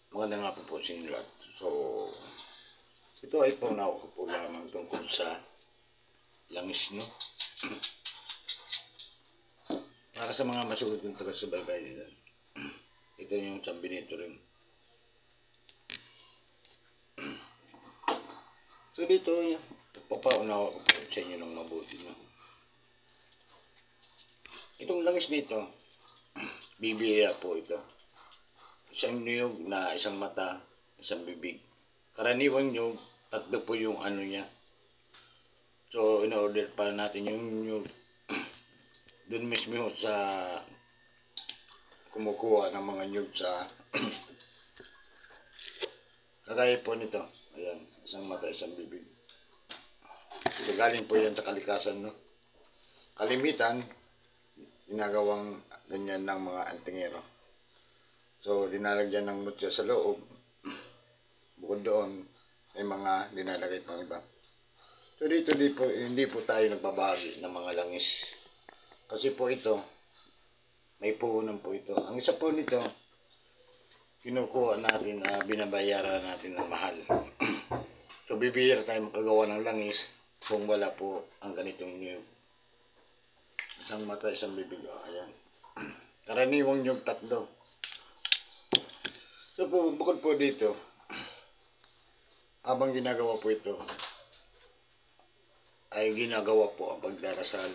Maganda nga po sa inyo lahat. So, ito ay paunawa ko po lamang tungkol sa langis, no? Para sa mga masugod ng taga-subaybay nila. Ito yung sambinito rin. So, dito, papaunawa ko po sa inyo ng mabuti, no? Itong langis nito, bibira po ito. Isang niyog na isang mata, isang bibig. Karaniwang niyog, tatlo po yung ano niya. So, in-order pa natin yung niyog. Doon mismo sa kumukuha ng mga niyog sa kagaya po nito. Ayan, isang mata, isang bibig. So, galing po yan sa kalikasan, no? Kalimitan, ginagawang ganyan ng mga antingero. So, dinalagyan ng mutya sa loob. Bukod doon, may mga dinalagay pang iba. So, dito hindi po tayo nagbabahagi ng mga langis. Kasi po ito, may puhunan po ito. Ang isa po nito, kinukuha natin, binabayaran natin ng mahal. So, bibihira tayo makagawa ng langis kung wala po ang ganitong niyog. Isang mata, isang bibig. Ayan. Karaniwang niyog tatlo. So, bukod po dito, habang ginagawa po ito, ay ginagawa po ang pagdarasal.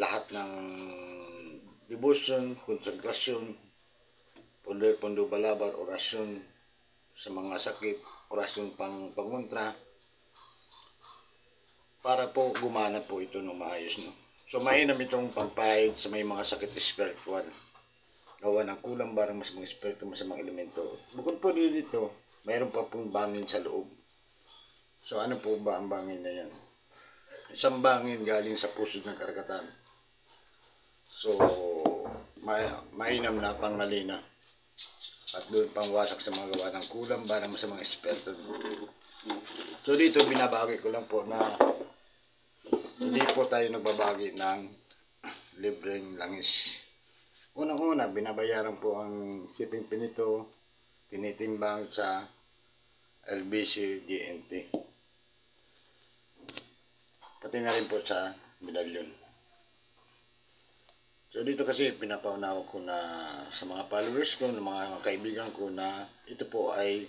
Lahat ng devotion, konsagrasyon, pondo balabar, orasyon sa mga sakit, orasyon pangontra, para po gumana po ito ng maayos, no? So, mainam itong pampahid sa may mga sakit spiritual. Gawa ng kulang barang mas mga espiritu, mas mga elemento. Bukod po dito, mayroon pa pong bangin sa loob. So, ano po ba ang bangin na yan? Isang bangin galing sa puso ng karagatan. So, mainam na pangalina. At doon pangwasak sa mga gawa ng kulang barang sa mga espiritu. So, dito binabagi ko lang po na hindi po tayo nagbabagi ng libreng langis. Unang-una, binabayaran po ang shipping fee nito, tinitimbang sa LBC GNT. Pati na rin po sa medalyon. So dito kasi pinapaunawa ko na sa mga followers ko, ng mga kaibigan ko na ito po ay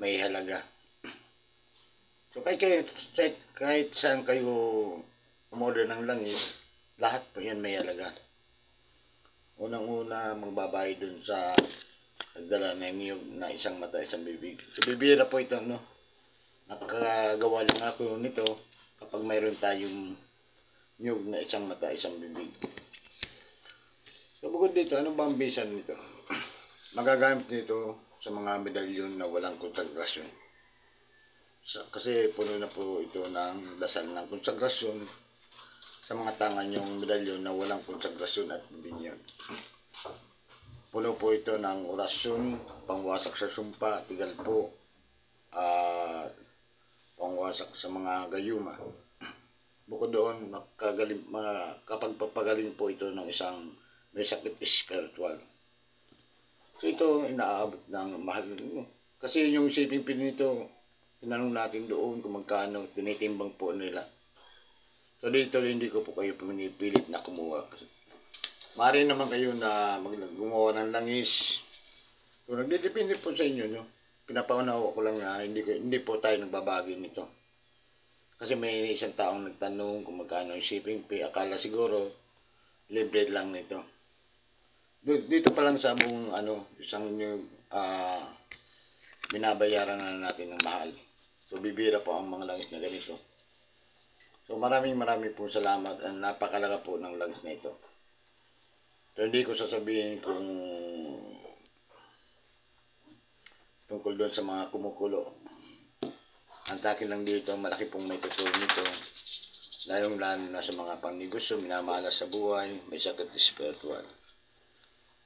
may halaga. So kahit saan kayo umorder ng langis, lahat po yan may halaga. Unang-una, magbabayad dun sa nagdala ng niyog na isang mata, isang bibig. So, bibira po ito, no? Nakagawa lang ako nito kapag mayroon tayong niyog na isang mata, isang bibig. So, bukod dito, ano ba ang bisan nito? Magagamit nito sa mga medalyon na walang konsagrasyon. Kasi puno na po ito ng dasal ng konsagrasyon sa mga tangan yung medalyon na walang konsagrasyon at binyag. Puno po ito ng orasyon, pangwasak sa sumpa, tigal po, pangwasak sa mga gayuma. Bukod doon, kapag papagaling po ito ng isang may sakit spiritual. So ito, inaabot ng mahal. Kasi yung shipping fee nito, tinanong natin doon kung magkano, tinitimbang po nila. So dito hindi ko po kayo pinipilit na kumuha. Maaari naman kayo na gumawa ng langis. So nagdidepende po sa inyo, no? Pinapaunawa ko lang na hindi po tayo nagbabagi nito. Kasi may isang taong nagtanong kung magkano yung shipping fee. Akala siguro libre lang nito. Dito pa lang sa buong isang binabayaran na natin ng mahal. So bibira po ang mga langis na ganito. So maraming po salamat at napakalaga po ng langis na ito. So hindi ko sasabihin kung tungkol doon sa mga kumukulo. Ang takin lang dito, malaki pong may tutulong nito. Lalo na sa mga pangnegosyo, minamalas sa buhay, may sakit spiritual.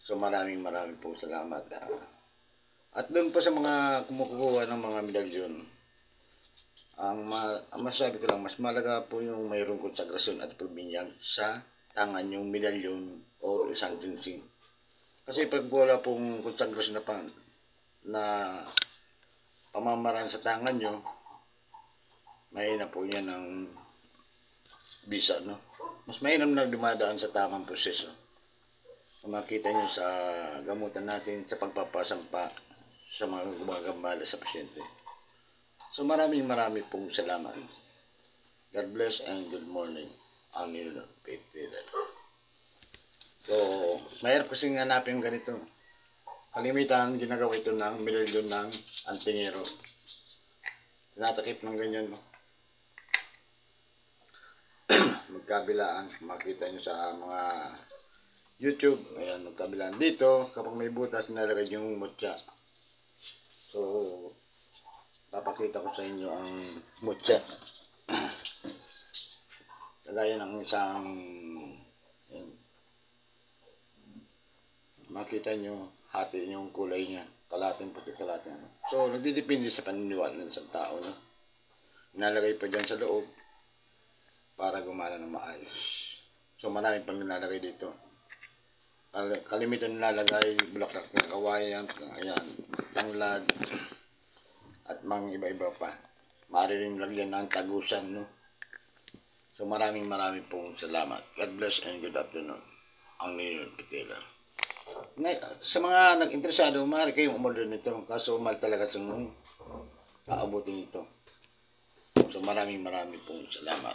So maraming po salamat. At doon pa sa mga kumukuha ng mga medalyon, ang masabi ko lang, mas malaga po yung mayroong konsagrasyon at pagbinyag sa tangan yung medalyon o isang ginseng. Kasi pag wala pong consagros na pamamaraan sa tangan nyo, mahina po yan ng bisa, no? Mas mainam na dumadaan sa tamang proseso. Kung makita nyo sa gamutan natin sa pagpapasampa sa mga gumagambala sa pasyente. So marami pong salamat. God bless and good morning. Ang nilo Peter. So, mahirap kasing hanapin yung ganito. Kalimitan, ginagawa ito ng milyon ng antingero. Tinatakip ng ganyan, no? Magkabilaan. Makita nyo sa mga YouTube. Ayan, magkabilaan. Dito, kapag may butas, nilalagay yung mutya. So, papakita ko sa inyo ang mutya. Kagaya ng isang, ayan, makita nyo, hati yung kulay niya. Kalating puti, kalating. So, nagdidepende sa paniniwala ng isang tao, no? Nilalagay pa dyan sa loob para gumana ng maayos. So, maraming pang nilalagay dito. Kalimitan nilalagay, bulaklak ng kawayan, ayan, tanglad, at mga iba-iba pa. Maaari rin lagyan ng tagusan, no? So, maraming pong salamat. God bless and good afternoon. Ang Nino Pitila. Sa mga nag-interesado, maaari kayong umorder nito. Kaso, mahal talaga sa aabutin ito. So, maraming pong salamat.